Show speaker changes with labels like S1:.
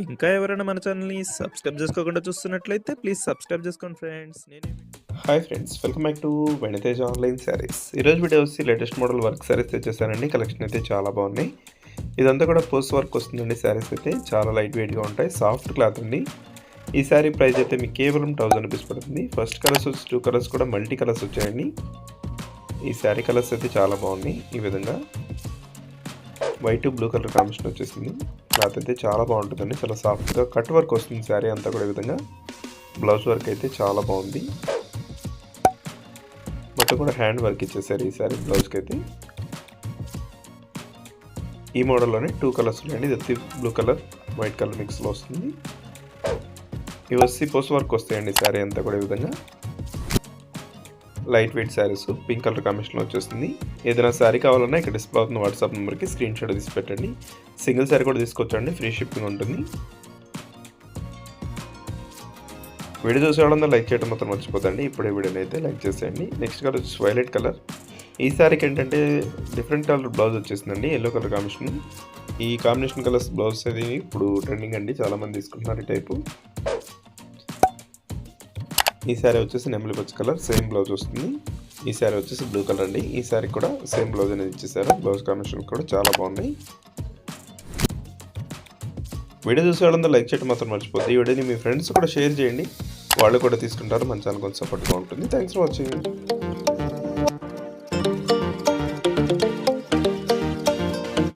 S1: ఇంకా ఎవరైనా మన ఛానల్‌ని సబ్స్క్రైబ్ చేసుకోకుండా చూస్తున్నట్లయితే ప్లీజ్ సబ్స్క్రైబ్ చేసుకోండి friends. Hi friends, welcome back to Vanitej online saris. ఈరోజు వీడియో వచ్చి లేటెస్ట్ మోడల్ వర్క్ శారీస్ తెచ్చేసానండి. కలెక్షన్ అయితే చాలా బాగున్నాయి. ఇదంతా కూడా పోస్ట్ వర్క్ వస్తుందండి. శారీస్ అయితే చాలా లైట్ వెయిట్గా ఉంటాయి, సాఫ్ట్ క్లాత్ అండి. ఈ శారీ ప్రైస్ అయితే మీకు కేవలం 1000 రూపీస్ పడుతుంది. ఫస్ట్ కలర్స్ వచ్చి 2 కలర్స్ కూడా మల్టీ కలర్స్ వచ్చాయండి. ఈ శారీ కలర్స్ అయితే చాలా బాగున్నాయి. ఈ విధంగా వైట్ బ్లూ కలర్ కాంబినేషన్ వచ్చేసింది. క్లాత్ అయితే చాలా బాగుంటుందండి, చాలా సాఫ్ట్గా కట్ వర్క్ వస్తుంది శారీ అంతా కూడా. ఈ విధంగా బ్లౌజ్ వర్క్ అయితే చాలా బాగుంది. మొత్తం కూడా హ్యాండ్ వర్క్ ఇచ్చేసారు ఈ శారీ బ్లౌజ్కి అయితే. ఈ మోడల్లోనే 2 కలర్స్ ఉన్నాయండి. ఇది బ్లూ కలర్ వైట్ కలర్ మిక్స్లో వస్తుంది. ఇవి వచ్చి పోస్ట్ వర్క్ వస్తాయండి శారీ అంతా కూడా. ఈ విధంగా light weight saris pink colour కాంబినేషన్లో వచ్చేస్తుంది. ఏదైనా శారీ కావాలన్నా ఇక్కడ డిస్ప్లే అవుతున్న వాట్సాప్ నెంబర్కి స్క్రీన్ షాట్ తీసి పెట్టండి. సింగిల్ శారీ కూడా తీసుకొచ్చండి, ఫ్రీ షిప్పింగ్ ఉంటుంది. వీడియో చూసేవాళ్ళందరూ లైక్ చేయడం మాత్రం మర్చిపోతండి. ఇప్పుడే వీడియోని అయితే లైక్ చేసేయండి. నెక్స్ట్ కలర్ వచ్చి వైలెట్ కలర్. ఈ శారీకి ఏంటంటే డిఫరెంట్ కలర్ బ్లౌజ్ వచ్చేసిందండి, ఎల్లో కలర్ కాంబినేషన్. ఈ కాంబినేషన్ కలర్స్ బ్లౌజ్ అది ఇప్పుడు ట్రెండింగ్ అండి, చాలామంది తీసుకుంటున్నారు ఈ టైపు. ఈ శారీ వచ్చేసి నెమలి పచ్చ కలర్, సేమ్ బ్లౌజ్ వస్తుంది. ఈ శారీ వచ్చేసి బ్లూ కలర్ అండి. ఈ శారీ కూడా సేమ్ బ్లౌజ్ అనేది ఇచ్చేసారు. బ్లౌజ్ కాంబినేషన్ కూడా చాలా బాగున్నాయి. వీడియో చూసే వాళ్ళందరూ లైక్ చేయడం మాత్రం మర్చిపోద్ది. ఈ వీడియోని మీ ఫ్రెండ్స్ కూడా షేర్ చేయండి, వాళ్ళు కూడా తీసుకుంటారు. మన ఛానల్ కొంచెం సపోర్ట్గా ఉంటుంది. Thanks for watching.